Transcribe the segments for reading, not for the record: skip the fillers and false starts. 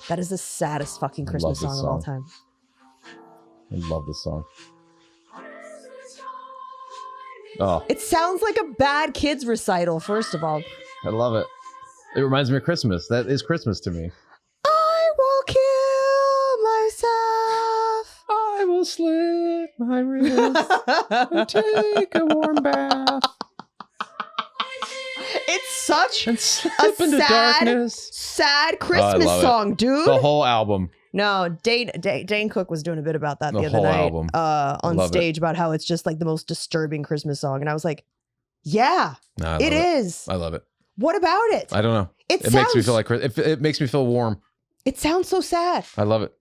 That is the saddest fucking Christmas song of all time. I love this song. Oh, It sounds like a bad kids recital, first of all. I love it. It reminds me of Christmas. That is Christmas to me. I will kill myself. I will slit my wrist and take a warm bath. It's such And slip into darkness. sad Christmas song, dude. The whole album. No, Dane Cook was doing a bit about that the other whole night album. On stage about how it's just like the most disturbing Christmas song. And I was like, yeah, it is. I love it. What about it? I don't know. It makes me feel like it makes me feel warm. It sounds so sad. I love it.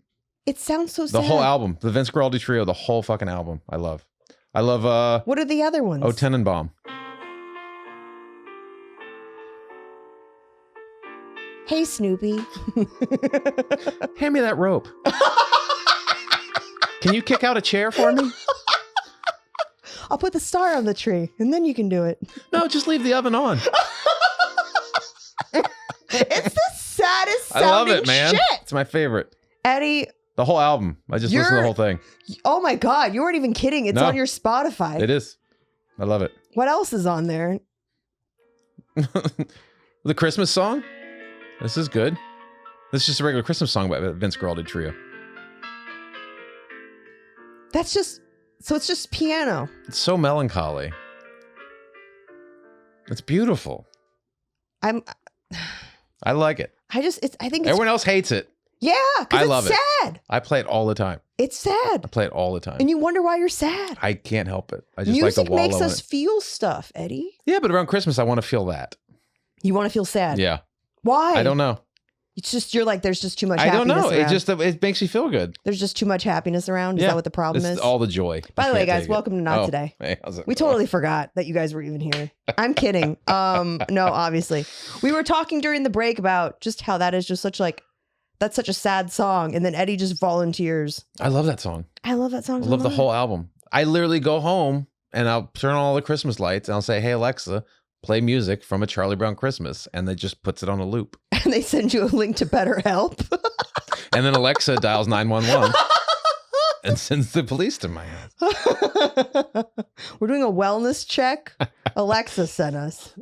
It sounds so sad. The whole album, the Vince Guaraldi Trio, the whole fucking album. I love. What are the other ones? Oh, Tenenbaum. Hey, Snoopy. Hand me that rope. Can you kick out a chair for me? I'll put the star on the tree, and then you can do it. No, just leave the oven on. It's the saddest sounding I love it, man. shit. It's my favorite. Eddie. The whole album. I just listened to the whole thing. Oh my God, you weren't even kidding. It's on your Spotify. It is. I love it. What else is on there? The Christmas song. This is good. This is just a regular Christmas song by Vince Guaraldi Trio. That's just, so it's just piano. It's so melancholy. It's beautiful. I like it. I think it's, Everyone else hates it. yeah, because it's love it. sad. I play it all the time. It's sad. I play it all the time. And you wonder why you're sad. I can't help it. I just Music like to wallow makes in us it. feel stuff, Eddie. Yeah, but around Christmas, I want to feel that. You want to feel sad. Yeah. Why? I don't know. It's just, you're like, there's just too much I don't happiness know. around. It makes me feel good. There's just too much happiness around. Is Yeah. that what the problem It's is? all the joy. By the way, guys, Take welcome to Not Today. Hey, how's it We going? totally forgot that you guys were even here. I'm kidding. No, obviously. We were talking during the break about just how that is just that's such a sad song. And then Eddie just volunteers. I love that song. I love that song. I so love the much. whole album. I literally go home and I'll turn on all the Christmas lights and I'll say, hey, Alexa, play music from A Charlie Brown Christmas. And it just puts it on a loop. And they send you a link to BetterHelp. And then Alexa dials 911 and sends the police to my house. We're doing a wellness check. Alexa sent us.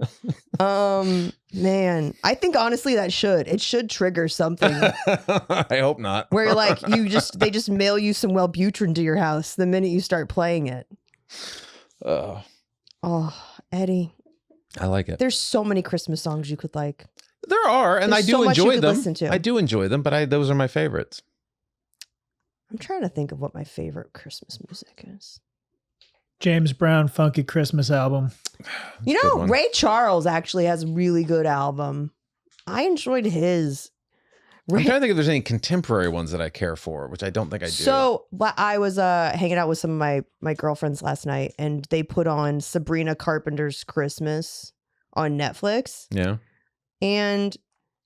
Man, I think honestly it should trigger something I hope not. where you're like, they just mail you some Wellbutrin to your house the minute you start playing it. Oh, Eddie. I like it. There's so many Christmas songs you could like. There are, and There's I do so much you enjoy could them. listen to. I do enjoy them, but those are my favorites. I'm trying to think of what my favorite Christmas music is. James Brown Funky Christmas album. You know, Ray Charles actually has a really good album. I enjoyed his. I'm trying to think if there's any contemporary ones that I care for, which I don't think I do. So I was hanging out with some of my girlfriends last night, and they put on Sabrina Carpenter's Christmas on Netflix. Yeah. And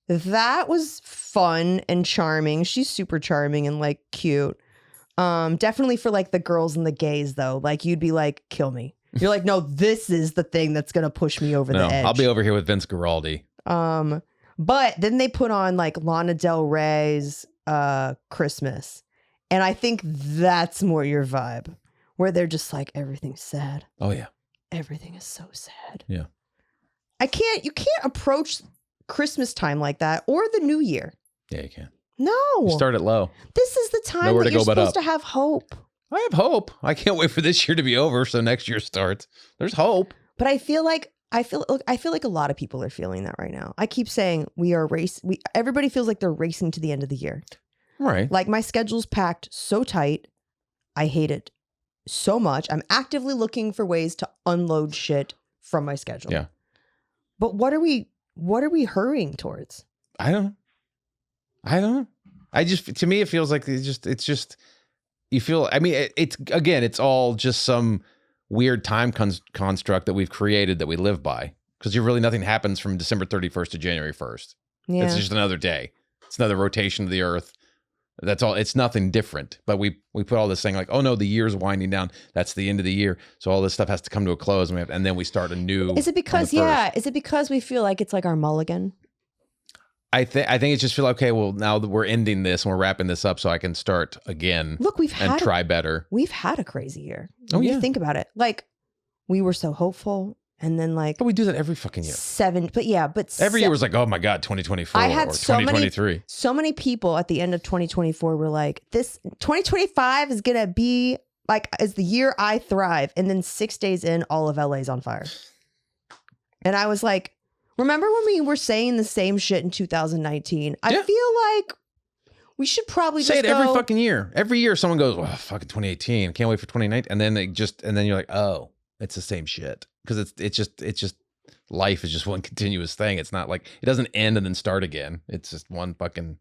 that was fun and charming. She's super charming and like cute. Definitely for like the girls and the gays though. Like you'd be like, kill me. You're like, no, this is the thing that's gonna push me over the edge. I'll be over here with Vince Guaraldi. But then they put on like Lana Del Rey's Christmas. And I think that's more your vibe. Where they're just like, everything's sad. Oh yeah. Everything is so sad. Yeah. You can't approach Christmas time like that or the New Year. Yeah, you can. No. You start it low. This is the time Nowhere that to you're go but supposed up. to have hope. I have hope. I can't wait for this year to be over so next year starts. There's hope. But I feel like a lot of people are feeling that right now. I keep saying everybody feels like they're racing to the end of the year. Right. Like my schedule's packed so tight. I hate it so much. I'm actively looking for ways to unload shit from my schedule. Yeah. But what are we hurrying towards? I don't know. To me, it feels like it's just, you feel, I mean, it's all just some weird time construct that we've created that we live by. Because really nothing happens from December 31st to January 1st. Yeah. It's just another day. It's another rotation of the earth. That's all. It's nothing different. But we put all this thing like, oh no, the year's winding down. That's the end of the year. So all this stuff has to come to a close, and then we start a new. Is it because we feel like it's like our mulligan? I think it's just feel okay. Well, now that we're ending this and we're wrapping this up, so I can start again. Look, try better. We've had a crazy year. Oh, yeah. You think about it. Like, we were so hopeful, and then like But we do that every fucking year. Every year was like, oh my god, 2024 I had or 2023. So many people at the end of 2024 were like, this 2025 is gonna be like is the year I thrive, and then 6 days in, all of LA's on fire. And I was like, remember when we were saying the same shit in 2019? I feel like we should probably say just it every fucking year. Every year someone goes, well, fucking 2018. Can't wait for 2019. And then then you're like, oh, it's the same shit. Because it's just life is just one continuous thing. It's not like it doesn't end and then start again. It's just one fucking.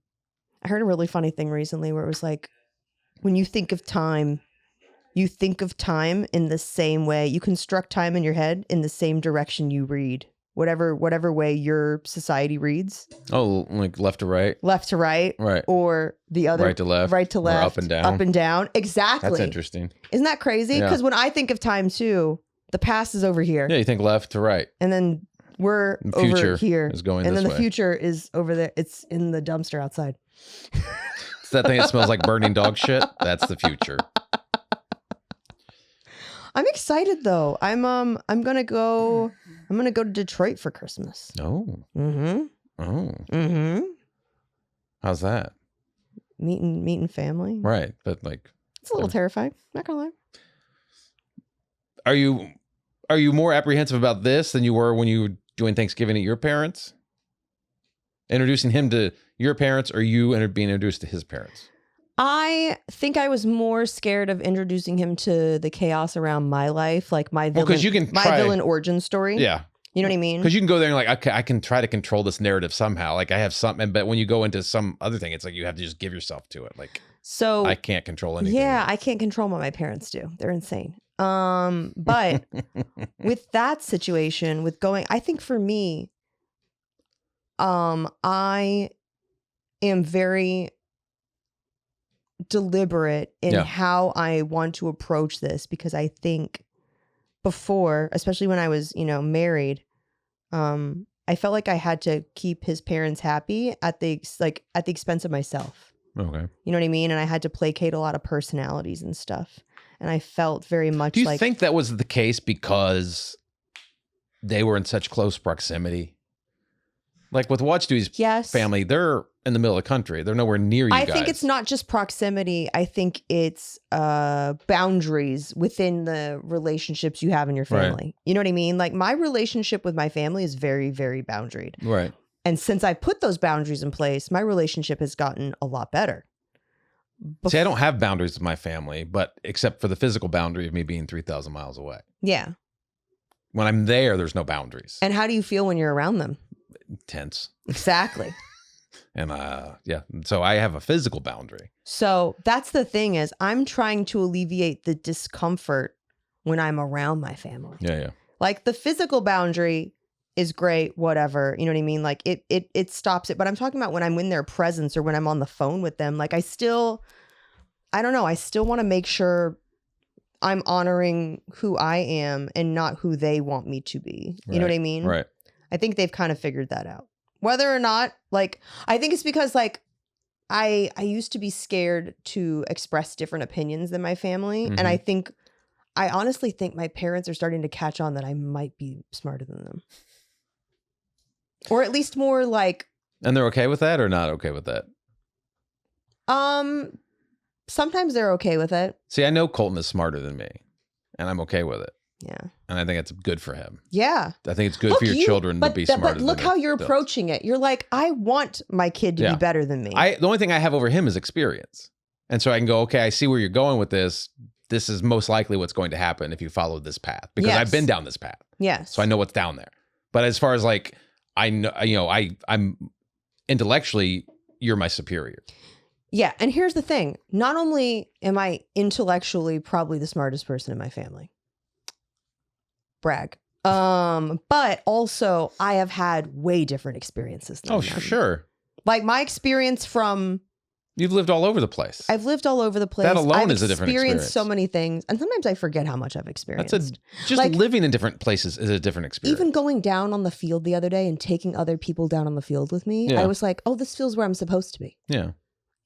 I heard a really funny thing recently where it was like, when you think of time, you think of time in the same way. You construct time in your head in the same direction you read. Whatever way your society reads. Oh, like left to right? Left to right. Right. Or the other. Right to left. Right to left. Or up and down. Up and down. Exactly. That's interesting. Isn't that crazy? Because when I think of time too, the past is over here. Yeah, you think left to right. And then we're the future over here. Is going and this then way. the future is over there. It's in the dumpster outside. It's that thing that smells like burning dog shit. That's the future. I'm excited though. I'm gonna go to Detroit for Christmas. Oh. Mm-hmm. Oh. Mm-hmm. How's that? Meeting family. Right. But like it's a little terrifying. Not gonna lie. Are you more apprehensive about this than you were when you were doing Thanksgiving at your parents? Introducing him to your parents, or you being introduced to his parents? I think I was more scared of introducing him to the chaos around my life, like my villain origin story. Yeah. You know what I mean? Because you can go there and like, okay, I can try to control this narrative somehow. Like I have something, but when you go into some other thing, it's like you have to just give yourself to it. Like, so I can't control anything. Yeah, I can't control what my parents do. They're insane. But with that situation, with going, I think for me, I am very deliberate in how I want to approach this, because I think before, especially when I was, married, I felt like I had to keep his parents happy at the expense of myself. Okay. You know what I mean? And I had to placate a lot of personalities and stuff. And I felt very much Do you think that was the case because they were in such close proximity? Like with Watch Duty's family, they're in the middle of the country. They're nowhere near you guys. I think it's not just proximity. I think it's boundaries within the relationships you have in your family. Right. You know what I mean? Like my relationship with my family is very, very boundaried. Right. And since I put those boundaries in place, my relationship has gotten a lot better. See, I don't have boundaries with my family, but except for the physical boundary of me being 3,000 miles away. Yeah. When I'm there, there's no boundaries. And how do you feel when you're around them? Tense. Exactly. And so I have a physical boundary. So that's the thing is I'm trying to alleviate the discomfort when I'm around my family. Yeah. Like the physical boundary is great, whatever. You know what I mean? Like it stops it. But I'm talking about when I'm in their presence or when I'm on the phone with them. Like I still want to make sure I'm honoring who I am and not who they want me to be. You know what I mean? Right. I think they've kind of figured that out. Whether or not, like, I think it's because, like, I used to be scared to express different opinions than my family. Mm-hmm. And I honestly think my parents are starting to catch on that I might be smarter than them. Or at least more like. And they're okay with that or not okay with that? Sometimes they're okay with it. See, I know Colton is smarter than me, and I'm okay with it. Yeah. And I think it's good for him. Yeah. I think it's good for your children to be smarter than him. But look how you're approaching it. You're like, I want my kid to be better than me. The only thing I have over him is experience. And so I can go, okay, I see where you're going with this. This is most likely what's going to happen if you follow this path. Because I've been down this path. Yes. So I know what's down there. But as far as like, I know, I'm intellectually, you're my superior. Yeah. And here's the thing. Not only am I intellectually probably the smartest person in my family. Brag. But also I have had way different experiences than them. For sure. Like my experience from You've lived all over the place. I've lived all over the place. That alone I've is a different experience. experienced so many things. And sometimes I forget how much I've experienced. Just like, living in different places is a different experience. Even going down on the field the other day and taking other people down on the field with me, I was like, oh, this feels where I'm supposed to be. Yeah.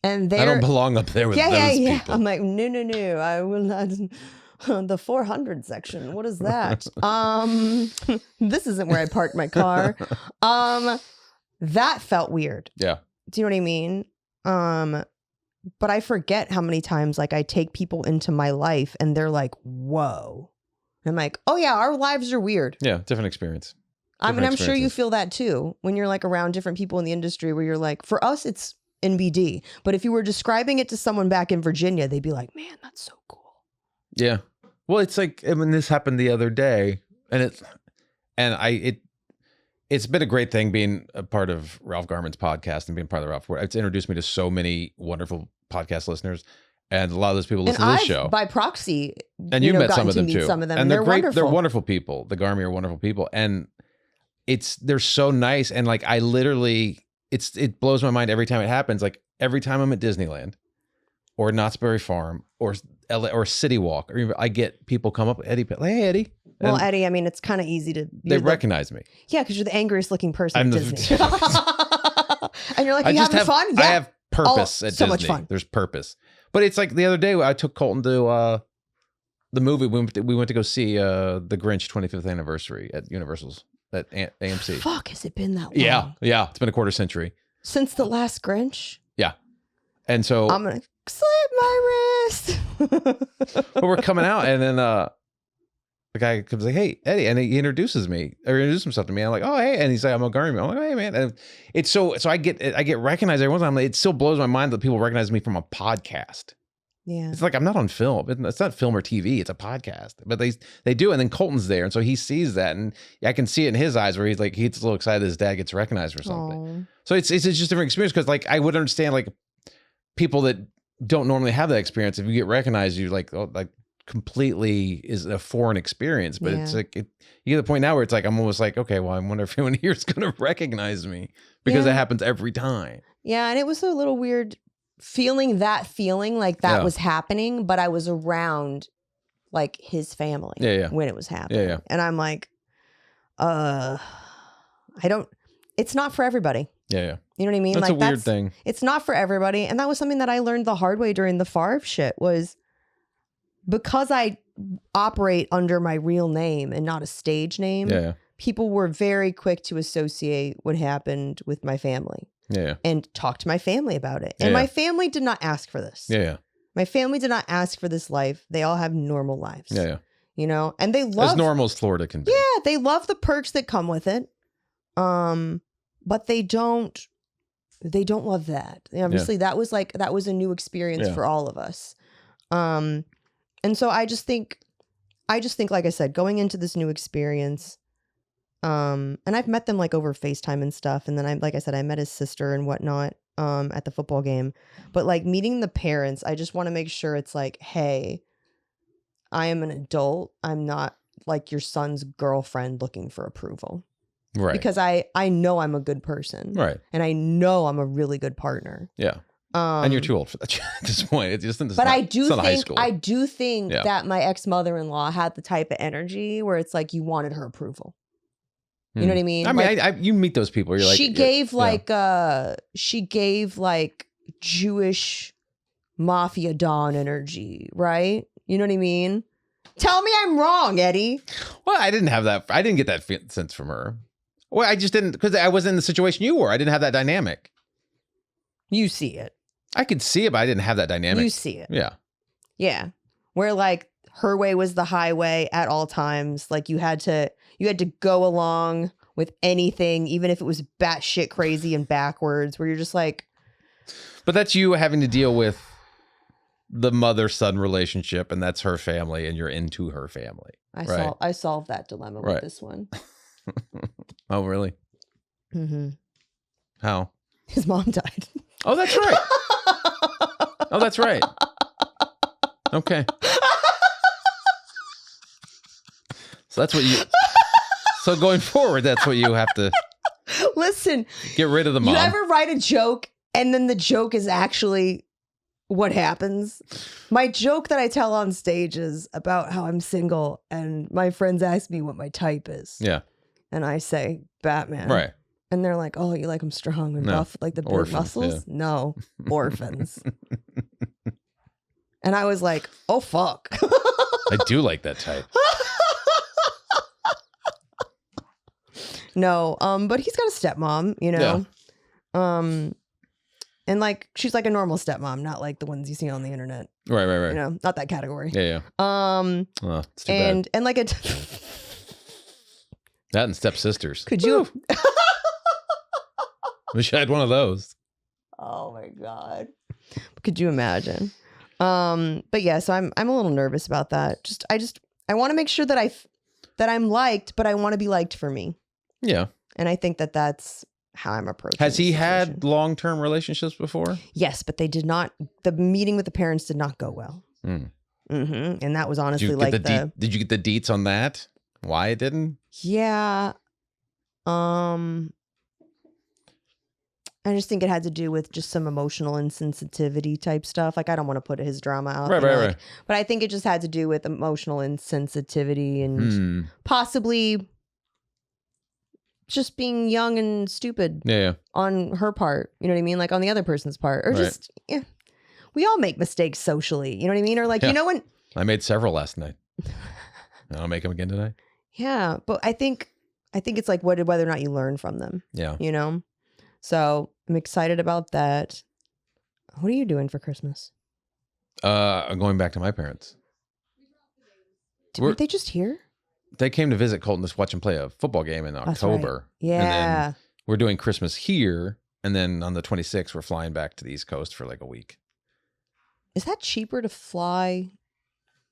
And I don't belong up there with those people. I'm like, no, I will not. The 400 section. What is that? This isn't where I parked my car. That felt weird. Yeah. Do you know what I mean? But I forget how many times like I take people into my life and they're like, whoa. I'm like, oh yeah, our lives are weird. Yeah, different experience. I'm sure you feel that too when you're like around different people in the industry where you're like, for us, it's NBD. But if you were describing it to someone back in Virginia, they'd be like, man, that's so cool. Yeah. Well, it's like, I mean, this happened the other day and it's been a great thing being a part of Ralph Garman's podcast and being part of the Ralph. It's introduced me to so many wonderful podcast listeners, and a lot of those people listen to this show by proxy. And you met some of them too. Some of them, and they're great. Wonderful. They're wonderful people. The Garmy are wonderful people, and they're so nice. And like I literally, it blows my mind every time it happens. Like every time I'm at Disneyland, or Knott's Berry Farm, or City Walk, or even I get people come up, Eddie, hey Eddie. Well, Eddie, I mean, it's kind of easy to... They recognize me. Yeah, because you're the angriest looking person at Disney. And you're like, you having fun? Yeah. I have purpose at so Disney. Much fun. There's purpose. But it's like the other day, I took Colton to the movie. We went to go see The Grinch 25th anniversary at Universal's, at AMC. Fuck, has it been that long? Yeah. It's been a quarter century. Since the last Grinch? Yeah. And so... I'm going to slip my wrist. But we're coming out, and then... the guy comes like, hey, Eddie, and he introduces himself to me. I'm like, oh, hey, and he's like, I'm a Garmy. I'm like, oh, hey, man. And it's so I get recognized every once in a while. It still blows my mind that people recognize me from a podcast. Yeah, it's like I'm not on film. It's not film or TV. It's a podcast. But they do, and then Colton's there, and so he sees that, and I can see it in his eyes where he's like, he gets a little excited his dad gets recognized for something. Aww. So it's just a different experience because like I would understand like people that don't normally have that experience. If you get recognized, you like completely is a foreign experience, but it's like you get to the point now where it's like I'm almost like, okay, well, I wonder if anyone here is going to recognize me because it happens every time. Yeah, and it was a little weird feeling like that was happening, but I was around like his family when it was happening, and I'm like, it's not for everybody. Yeah. You know what I mean? That's like, a weird thing. It's not for everybody, and that was something that I learned the hard way during the Favre shit was. Because I operate under my real name and not a stage name, people were very quick to associate what happened with my family and talk to my family about it. And my family did not ask for this. My family did not ask for this life. They all have normal lives. You know, and they love... As normal as Florida can be. Yeah, they love the perks that come with it. But they don't love that. Obviously, that was a new experience for all of us. And so I just think, like I said, going into this new experience, and I've met them like over FaceTime and stuff. And then I met his sister and whatnot, at the football game, but like meeting the parents, I just want to make sure it's like, hey, I am an adult. I'm not like your son's girlfriend looking for approval. Right. Because I know I'm a good person. Right. And I know I'm a really good partner. Yeah. And you're too old for that at this point. I do think that my ex-mother-in-law had the type of energy where it's like you wanted her approval. You know what I mean? I mean, you meet those people. You're like, she gave like Jewish mafia Don energy, right? You know what I mean? Tell me I'm wrong, Eddie. Well, I didn't have that. I didn't get that sense from her. Well, I just didn't, because I wasn't in the situation you were. I didn't have that dynamic. You see it. I could see it, but I didn't have that dynamic. You see it. Yeah. Yeah. Where like her way was the highway at all times. Like you had to go along with anything, even if it was batshit crazy and backwards, where you're just like. But that's you having to deal with the mother-son relationship, and that's her family, and you're into her family. I solved that dilemma with this one. Oh, really? Mm-hmm. How? His mom died. Oh, that's right. Oh, that's right. Okay. So that's what you... So going forward, that's what you have to... Listen. Get rid of the mom. You ever write a joke And then the joke is actually what happens. My joke that I tell on stage is about how I'm single and my friends ask me what my type is. Yeah. And I say Batman. Right. And they're like, oh, you like them strong and No. buff, like the big Orphans, muscles? yeah. No, orphans. And I was like, oh, fuck. I do like that type. No, but he's got a stepmom, you know? And like, she's like a normal stepmom, not like the ones you see on the internet. Right. You know, not that category. Yeah. Oh, it's too bad. And like That and stepsisters. could you? Wish I had one of those. Oh my God. Could you imagine? But yeah, so I'm a little nervous about that. I want to make sure that I'm liked, but I want to be liked for me. Yeah. And I think that that's how I'm approaching. Has he the had situation. long-term relationships before? Yes, but they did not. The meeting with the parents did not go well. Mm. And that was honestly Did you like get did you get the deets on that? Why it didn't? Yeah. I just think it had to do with just some emotional insensitivity type stuff. Like, I don't want to put his drama out. Right. But I think it just had to do with emotional insensitivity and possibly just being young and stupid Yeah. on her part. You know what I mean? Like on the other person's part. Or Right. just, we all make mistakes socially. You know what I mean? Or like, Yeah. you know when... I made several last night. I'll make them again tonight. Yeah. But I think it's like whether or not you learn from them. Yeah. You know? So I'm excited about that. What are you doing for Christmas? I'm going back to my parents. Weren't they just here? They came to visit Colton to watch him play a football game in That's October. right. Yeah. And then we're doing Christmas here. And then on the 26th, we're flying back to the East Coast for like a week. Is that cheaper to fly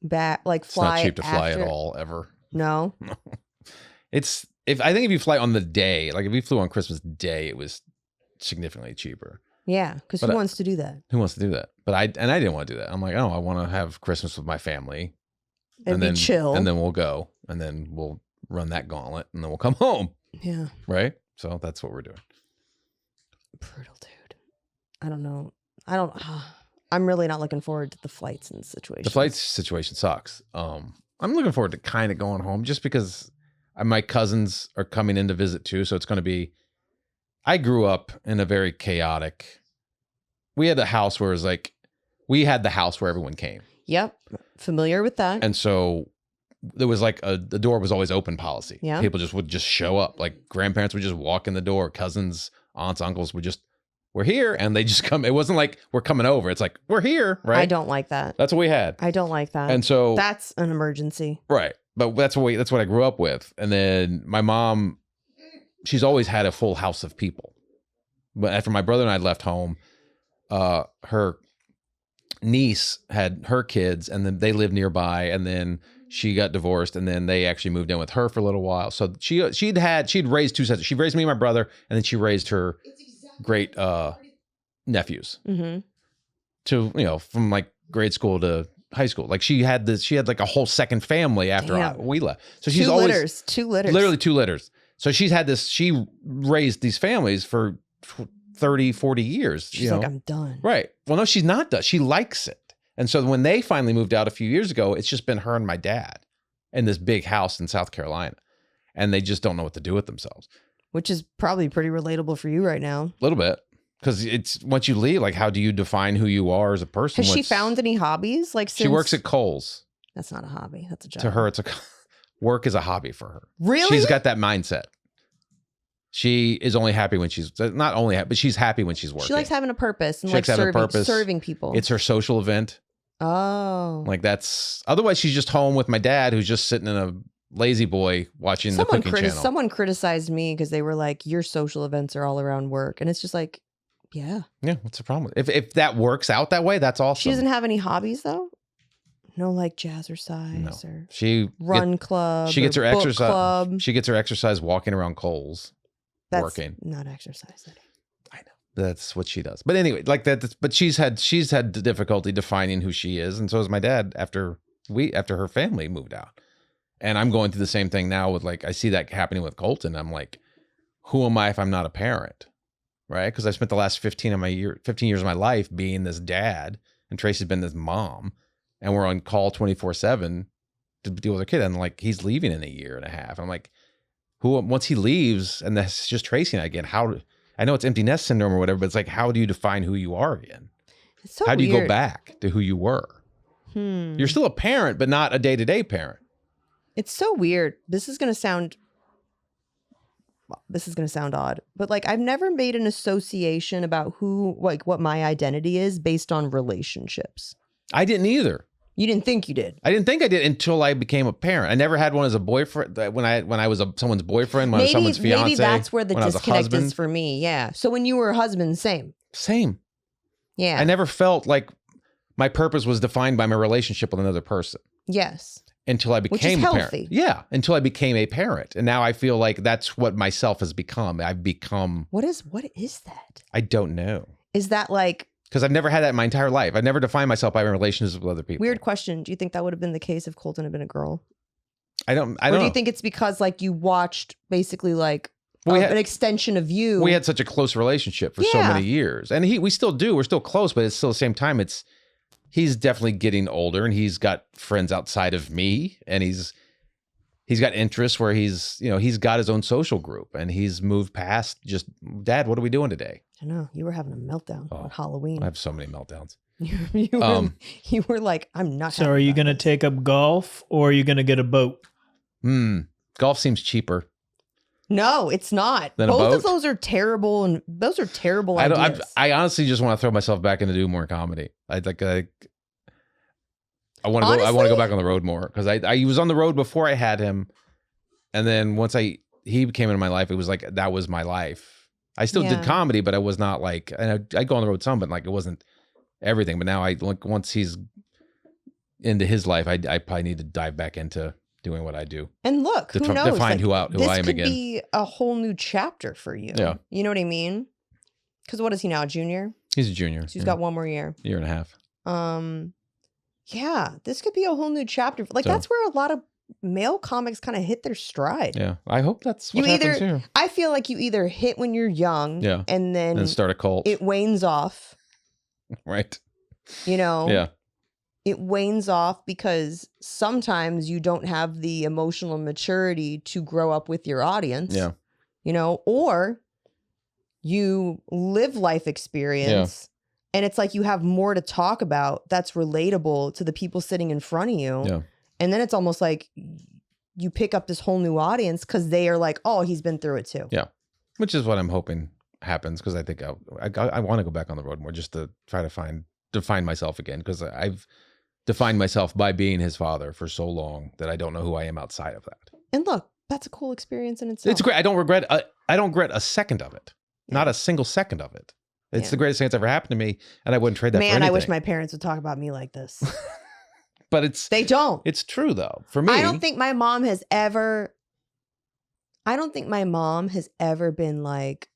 back? Like It's fly not cheap to fly after? at all, ever. No. I think if you fly on the day, like if we flew on Christmas Day, it was significantly cheaper. Yeah, because But who wants to do that? Who wants to do that? But I didn't want to do that. I'm like, oh, I want to have Christmas with my family. And then be chill. And then we'll go. And then we'll run that gauntlet and then we'll come home. Yeah. Right? So that's what we're doing. Brutal, dude. I don't know. I'm really not looking forward to the flights and situation. The flight situation sucks. I'm looking forward to kind of going home just because my cousins are coming in to visit too. So it's going to be, I grew up in a very chaotic, we had a house where it was like, we had the house where everyone came. Yep. Familiar with that. And so there was like the door was always open policy. Yeah. People would just show up. Like grandparents would just walk in the door. Cousins, aunts, uncles would just, we're here. And they just come. It wasn't like we're coming over. It's like, we're here. Right. I don't like that. That's what we had. I don't like that. And so that's an emergency. right. But that's what I grew up with. And then my mom, she's always had a full house of people. But after my brother and I left home, her niece had her kids and then they lived nearby, and then she got divorced, and then they actually moved in with her for a little while. So she'd raised two sets. She raised me and my brother, and then she raised her great nephews to, from like grade school to high school. Like she had like a whole second family after we left. So she's always two litters, literally two litters. So she raised these families for 30, 40 years. She's like, I'm done. Right. Well, no, she's not done. She likes it. And so when they finally moved out a few years ago, it's just been her and my dad in this big house in South Carolina. And they just don't know what to do with themselves. Which is probably pretty relatable for you right now. A little bit. Because it's once you leave, like, how do you define who you are as a person? Has she found any hobbies? Like, she works at Kohl's. That's not a hobby. That's a job. To her, work is a hobby for her. Really? She's got that mindset. She is only happy when she's not only happy, but she's happy when she's working. She likes having a purpose and She like likes having a purpose. serving people. It's her social event. Oh. Like otherwise she's just home with my dad, who's just sitting in a lazy boy watching the cooking channel. Someone criticized me because they were like, your social events are all around work. And it's just like, yeah. Yeah, what's the problem? If that works out that way, that's awesome. She doesn't have any hobbies though? No, like jazzercise or run club. She gets her exercise. Club. She gets her exercise walking around Kohl's. That's working. Not exercise. I know. That's what she does. But anyway, like that. But she's had difficulty defining who she is, and so has my dad after her family moved out. And I'm going through the same thing now with, like, I see that happening with Colton. I'm like, who am I if I'm not a parent? right? Because I spent the last 15 years of my life being this dad, and Tracy's been this mom, and we're on call 24/7 to deal with our kid. And like, he's leaving in a year and a half. I'm like, once he leaves, and that's just Tracy and I again, I know it's empty nest syndrome or whatever, but it's like, how do you define who you are again? It's so how do you go weird. back to who you were? You're still a parent, but not a day-to-day parent. It's so weird. This is going to sound odd, but like, I've never made an association about what my identity is based on relationships. I didn't either. You didn't think you did. I didn't think I did until I became a parent. I never had one as a boyfriend. When I was someone's boyfriend, when I was someone's fiance. Maybe that's where the when I was a disconnect is husband. for me. Yeah. So when you were a husband, same. Yeah. I never felt like my purpose was defined by my relationship with another person Yes. until I Which is became a parent. healthy. Yeah, until I became a parent, and now I feel like that's what myself has become. I've become. What is that? I don't know, Is that like because I've never had that in my entire life. I've never defined myself by my relationships with other people. weird question? Do you think that would have been the case if Colton had been a girl? I don't. Or do you think it's because like you watched basically like an extension of you? We had such a close relationship for so many years, and we still do. We're still close, but it's still the same time. He's definitely getting older, and he's got friends outside of me, and he's got interests where he's got his own social group, and he's moved past just, Dad, what are we doing today? I know you were having a meltdown on Halloween. I have so many meltdowns. you were like, I'm not. So are you going to take up golf, or are you going to get a boat? Golf seems cheaper. No, it's not. Both of those are terrible, and those are terrible ideas. I honestly just want to throw myself back into doing more comedy. I want to go. I want to go back on the road more, because I was on the road before I had him, and then once he came into my life, it was like that was my life. I still did comedy, but I was not like, and I go on the road some, but like it wasn't everything. But now once he's into his life, I probably need to dive back into doing what I do. And look, who knows? Define who I am again. This could be a whole new chapter for you. Yeah. You know what I mean? Because what is he now, a junior? He's a junior. So he's got one more year. Year and a half. Yeah, this could be a whole new chapter. Like, that's where a lot of male comics kind of hit their stride. Yeah. I hope that's what happens here. I feel like you either hit when you're young, and then start a cult. It wanes off. Right. Yeah. It wanes off because sometimes you don't have the emotional maturity to grow up with your audience. Yeah. Or you live life experience and it's like you have more to talk about that's relatable to the people sitting in front of you. Yeah. And then it's almost like you pick up this whole new audience because they are like, oh, he's been through it too. Yeah. Which is what I'm hoping happens, because I think I want to go back on the road more, just to try to define myself again, because I've defined myself by being his father for so long that I don't know who I am outside of that. And look, that's a cool experience in itself. It's great. I don't regret a second of it. Not a single second of it. It's the greatest thing that's ever happened to me, and I wouldn't trade that for anything. Man, I wish my parents would talk about me like this. But they don't. It's true though. For me, I don't think my mom has ever been like,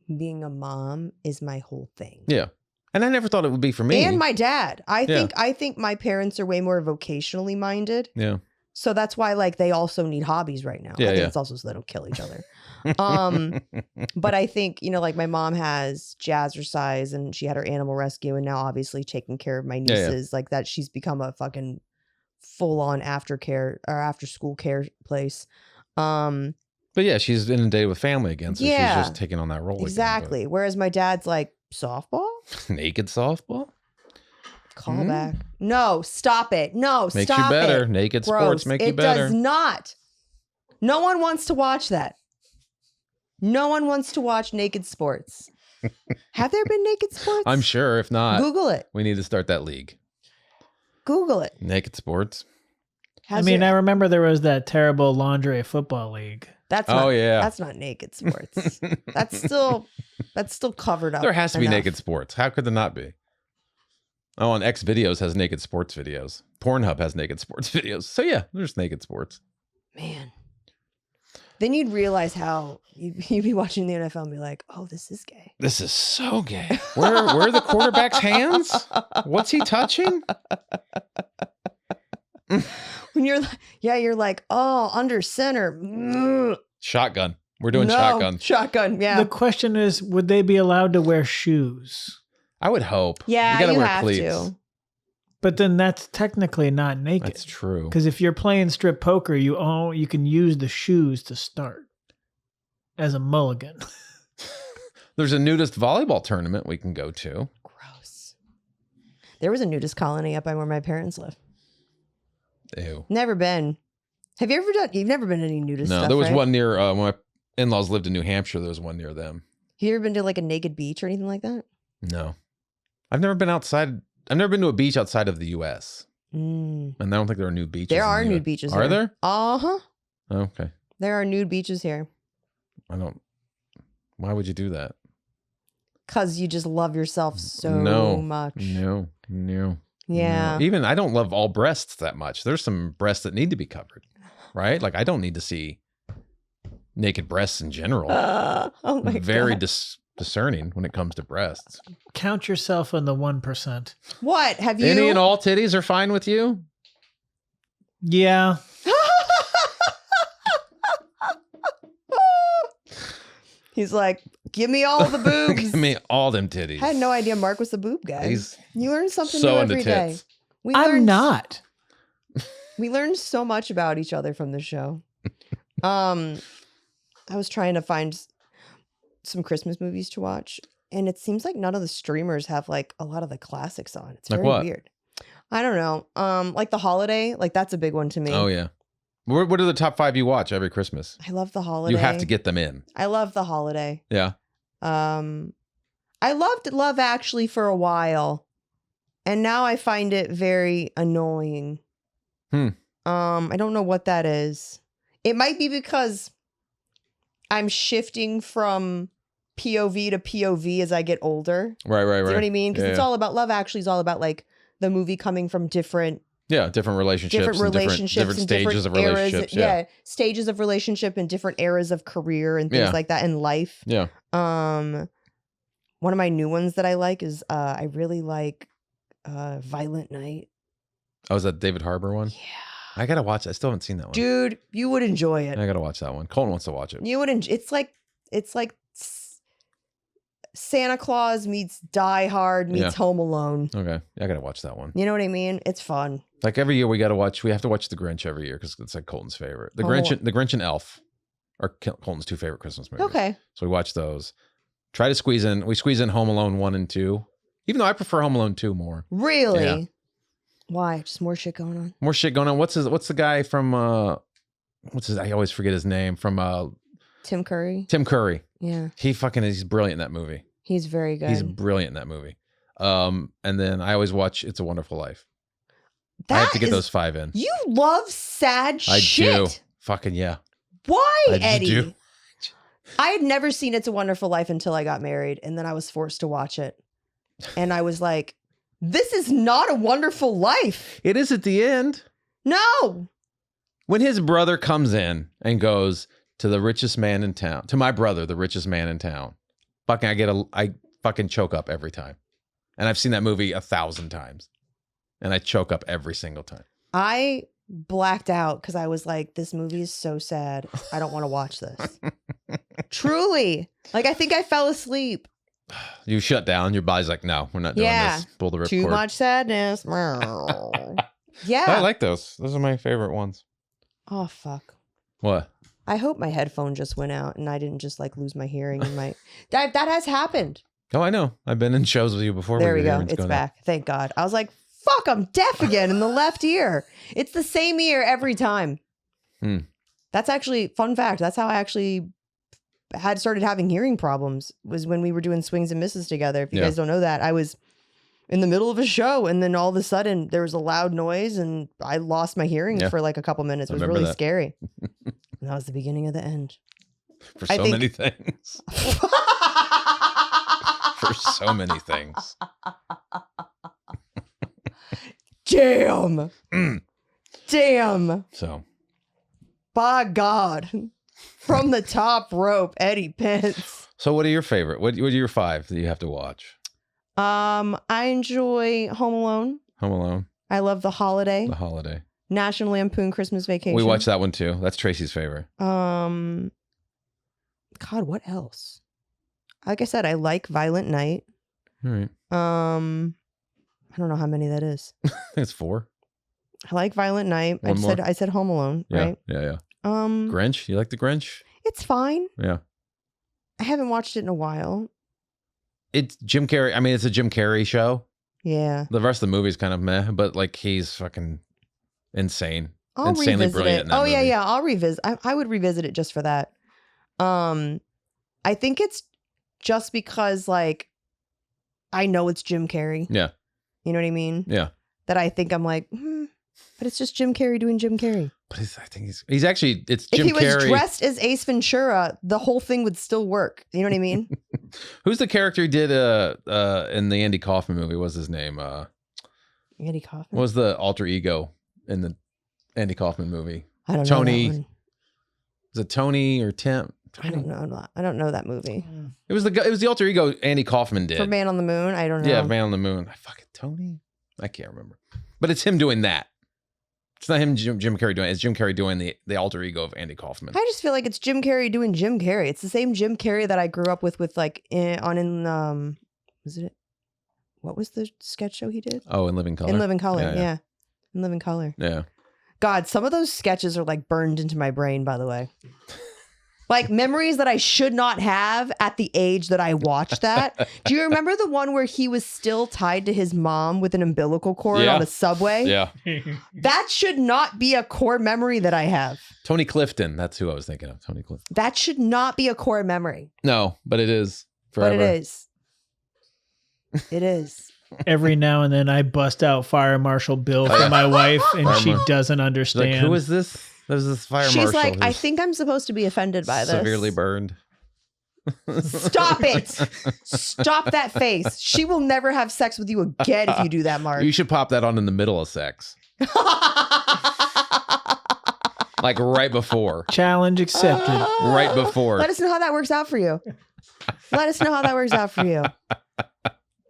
being a mom is my whole thing. Yeah. And I never thought it would be for me. And my dad. I think my parents are way more vocationally minded. Yeah. So that's why like they also need hobbies right now. Yeah, I think it's also so they don't kill each other. But I think, like my mom has jazzercise and she had her animal rescue, and now obviously taking care of my nieces, like that. She's become a fucking full on aftercare or after school care place. But yeah, she's inundated with family again, so she's just taking on that role. Exactly. Again, whereas my dad's like, softball? Naked softball? Call back. No, stop it. No, makes stop it. Makes you better. Naked sports make you better. It does not. No one wants to watch that. No one wants to watch naked sports. Have there been naked sports? I'm sure. If not, Google it. We need to start that league. Google it. Naked sports. I remember there was that terrible lingerie football league. That's not naked sports. that's still covered up. There has to be naked sports. How could there not be? Oh, and X videos has naked sports videos. Pornhub has naked sports videos. So yeah, there's naked sports. Man. Then you'd realize how you'd be watching the NFL and be like, oh, this is gay. This is so gay. Where are the quarterback's hands? What's he touching? When you're like, oh, under center. Shotgun. We're doing shotgun. Shotgun, yeah. The question is, would they be allowed to wear shoes? I would hope. Yeah, you gotta you wear have cleats. to. But then that's technically not naked. That's true. Because if you're playing strip poker, you can use the shoes to start as a mulligan. There's a nudist volleyball tournament we can go to. Gross. There was a nudist colony up by where my parents live. Ew. Never been. Have you ever done? You've never been to any nudist stuff, No, there was right? one near when my in-laws lived in New Hampshire. There was one near them. Have you ever been to like a naked beach or anything like that? No, I've never been outside. I've never been to a beach outside of the U.S. And I don't think there are nude beaches. There are in the nude US. beaches. Are here. there? Uh-huh. Oh, okay. There are nude beaches here. I don't. Why would you do that? Because you just love yourself so much. No. Yeah. No. Even I don't love all breasts that much. There's some breasts that need to be covered, right? Like I don't need to see naked breasts in general. Oh my Very God. discerning when it comes to breasts. Count yourself in the 1%. What? Have you? Any and all titties are fine with you? Yeah. He's like, give me all the boobs. Give me all them titties. I had no idea Mark was the boob guy. He's You learn something so new into every day. tits. I'm not. We learned so much about each other from the show. I was trying to find some Christmas movies to watch, and it seems like none of the streamers have like a lot of the classics on. It's Like very what? weird. I don't know. Like The Holiday, like that's a big one to me. Oh yeah. What are the top 5 you watch every Christmas? I love The Holiday. You have to get them in. I love The Holiday. Yeah. I loved Love Actually for a while, and now I find it very annoying. I don't know what that is. It might be because I'm shifting from POV to POV as I get older. Right. You know what I mean? Because Yeah, it's all about Love Actually is all about like the movie coming from different different relationships, different and eras, stages of relationships. Yeah. stages of relationship and different eras of career and things Yeah. like that in life. Yeah. One of my new ones that I like is I really like Violent Night. Oh, is that David Harbour one? Yeah. I gotta watch it. I still haven't seen that one. Dude, you would enjoy it. I gotta watch that one. Colton wants to watch it. You would it's like Santa Claus meets Die Hard meets Yeah. Home Alone. Okay. I gotta watch that one. You know what I mean? It's fun. Like every year we have to watch The Grinch every year because it's like Colton's favorite. The Oh. Grinch and Elf are Colton's 2 favorite Christmas movies. Okay. So we watch those. We squeeze in Home Alone 1 and 2. Even though I prefer Home Alone 2 more. Really? Yeah. Why? Just more shit going on. More shit going on. What's the guy from I always forget his name from Tim Curry. Tim Curry. Yeah. He's brilliant in that movie. He's very good. He's brilliant in that movie. And then I always watch It's a Wonderful Life. I That have to get is- those 5 in. You love sad I shit. do. Fucking yeah. Why, I just Eddie? do. I had never seen It's a Wonderful Life until I got married, and then I was forced to watch it. And I was like, this is not a wonderful life. It is at the end. No. When his brother comes in and goes to the richest man in town, to my brother, the richest man in town, I fucking choke up every time. And I've seen that movie 1,000 times. And I choke up every single time. I blacked out because I was like, this movie is so sad. I don't want to watch this. Truly. Like, I think I fell asleep. You shut down. Your body's like, no, we're not doing Yeah. this. Pull the ripcord. Too much sadness. Yeah. I like those. Those are my favorite ones. Oh, fuck. What? I hope my headphone just went out and I didn't just like lose my hearing in my that has happened. Oh, I know. I've been in shows with you before. There where we your go. hearing's It's going back. Thank God. I was like, fuck, I'm deaf again in the left ear. It's the same ear every time. That's actually fun fact. That's how I actually had started having hearing problems, was when we were doing swings and misses together. If you guys don't know that, I was in the middle of a show and then all of a sudden there was a loud noise and I lost my hearing for like a couple minutes. It was really scary. And that was the beginning of the end. For so many things. For so many things. Damn. Damn. So. By God. From the top rope, Eddie Pence. So what are your favorite? What are your 5 that you have to watch? I enjoy Home Alone. Home Alone. I love The Holiday. The Holiday. National Lampoon Christmas Vacation. We watched that one too. That's Tracy's favorite. God, what else? Like I said, I like Violent Night. All right. I don't know how many that is. It's 4. I like Violent Night. One more. I said Home Alone, Yeah. right? Yeah. Grinch. You like the Grinch? It's fine. Yeah. I haven't watched it in a while. It's Jim Carrey. I mean, it's a Jim Carrey show. Yeah. The rest of the movie's kind of meh, but like he's fucking insane. I'll Insanely revisit brilliant it. in that Yeah, movie. yeah. I'll revisit. I would revisit it just for that. I think it's just because like I know it's Jim Carrey. Yeah. You know what I mean? Yeah. That I think I'm like, but it's just Jim Carrey doing Jim Carrey. But I think he's actually, it's Jim If he was Carrey. dressed as Ace Ventura, the whole thing would still work. You know what I mean? Who's the character he did in the Andy Kaufman movie? What's his name? Andy Kaufman. What was the alter ego in the Andy Kaufman movie? I don't Tony. know that one. Is it Tony or Tim? I don't know. I don't know that movie. It was the alter ego Andy Kaufman did. For Man on the Moon, I don't know. Yeah, Man on the Moon. I fucking Tony. I can't remember. But it's him doing that. It's not him, Jim Carrey doing it. It's Jim Carrey doing the alter ego of Andy Kaufman. I just feel like it's Jim Carrey doing Jim Carrey. It's the same Jim Carrey that I grew up with like was it? What was the sketch show he did? Oh, in Living Color. In Living Color, Yeah, yeah. yeah. In Living Color. Yeah. God, some of those sketches are like burned into my brain, by the way. Like memories that I should not have at the age that I watched that. Do you remember the one where he was still tied to his mom with an umbilical cord Yeah. on a subway? Yeah. That should not be a core memory that I have. Tony Clifton. That's who I was thinking of. Tony Clifton. That should not be a core memory. No, but it is forever. But it is. It is. Every now and then I bust out Fire Marshal Bill for my wife, and she doesn't She's understand. like, who is this? There's this fire She's marshal. like, I who's think I'm supposed to be offended by this. severely burned. Stop it. Stop that face. She will never have sex with you again if you do that, Mark. You should pop that on in the middle of sex. Like right before. Challenge accepted. Right before. Let us know how that works out for you. Let us know how that works out for you.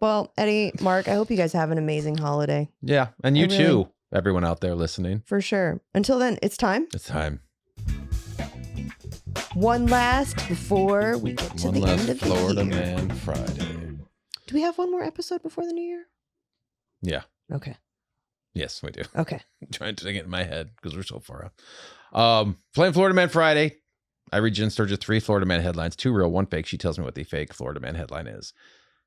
Well, Eddie, Mark, I hope you guys have an amazing holiday. Yeah. And you I really- too, everyone out there listening. For sure. Until then, it's time. It's time. One last before we get to One the last end of Florida the year. Man Friday. Do we have one more episode before the new year? Yeah. Okay. Yes, we do. Okay. I'm trying to get in my head because we're so far out. Playing Florida Man Friday. I read Jen Sturgis 3 Florida Man headlines, 2 real, 1 fake. She tells me what the fake Florida Man headline is.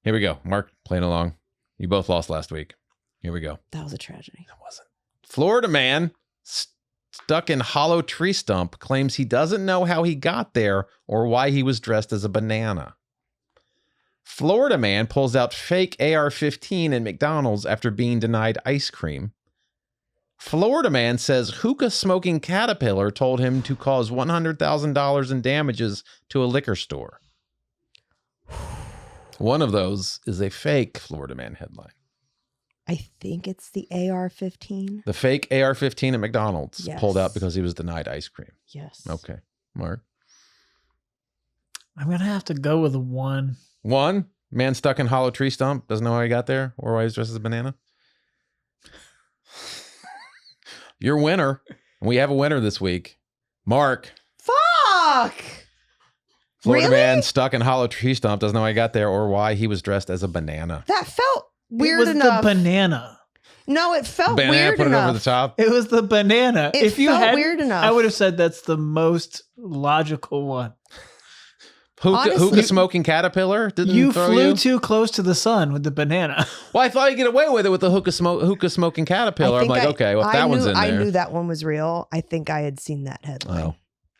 Here we go. Mark, playing along. You both lost last week. Here we go. That was a tragedy. It wasn't. Florida man stuck in hollow tree stump claims he doesn't know how he got there or why he was dressed as a banana. Florida man pulls out fake AR-15 in McDonald's after being denied ice cream. Florida man says hookah smoking caterpillar told him to cause $100,000 in damages to a liquor store. One of those is a fake Florida man headline. I think it's the AR-15. The fake AR-15 at McDonald's Yes. pulled out because he was denied ice cream. Yes. Okay. Mark. I'm gonna have to go with a 1. 1, man stuck in hollow tree stump, doesn't know how he got there or why he's dressed as a banana. Your winner. We have a winner this week. Mark. Fuck! Florida Really? man stuck in hollow tree stump, doesn't know how he got there or why he was dressed as a banana. That felt weird it was enough. the banana. No, it felt Banana weird put enough. it over the top. It was the banana. It if you felt had, weird enough. I would have said that's the most logical one. Honestly- Hookah smoking caterpillar didn't You throw flew you? too close to the sun with the banana. Well, I thought you'd get away with it with the hookah smoking caterpillar. I'm like, okay, well, if that one's in there. I knew that one was real. I think I had seen that headline. Oh.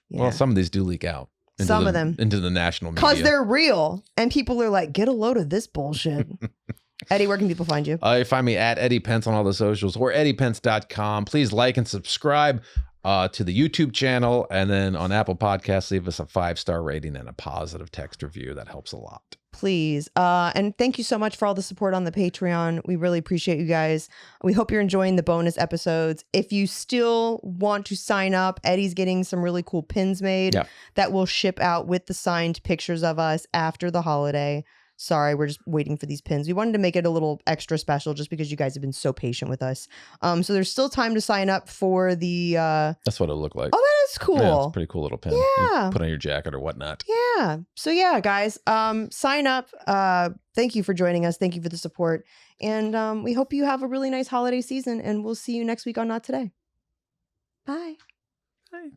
Yeah. Well, some of these do leak out. Some of them. Into the national media. Because they're real. And people are like, get a load of this bullshit. Eddie, where can people find you? You find me at Eddie Pence on all the socials or eddiepence.com. Please like and subscribe to the YouTube channel. And then on Apple Podcasts, leave us a 5-star rating and a positive text review. That helps a lot. Please. And thank you so much for all the support on the Patreon. We really appreciate you guys. We hope you're enjoying the bonus episodes. If you still want to sign up, Eddie's getting some really cool pins made Yeah. that will ship out with the signed pictures of us after the holiday. Sorry, we're just waiting for these pins. We wanted to make it a little extra special just because you guys have been so patient with us. So there's still time to sign up for the... That's what it'll look like. Oh, that is cool. Yeah, it's a pretty cool little pin. Yeah. You put on your jacket or whatnot. Yeah. So yeah, guys, sign up. Thank you for joining us. Thank you for the support. And we hope you have a really nice holiday season. And we'll see you next week on Not Today. Bye. Bye.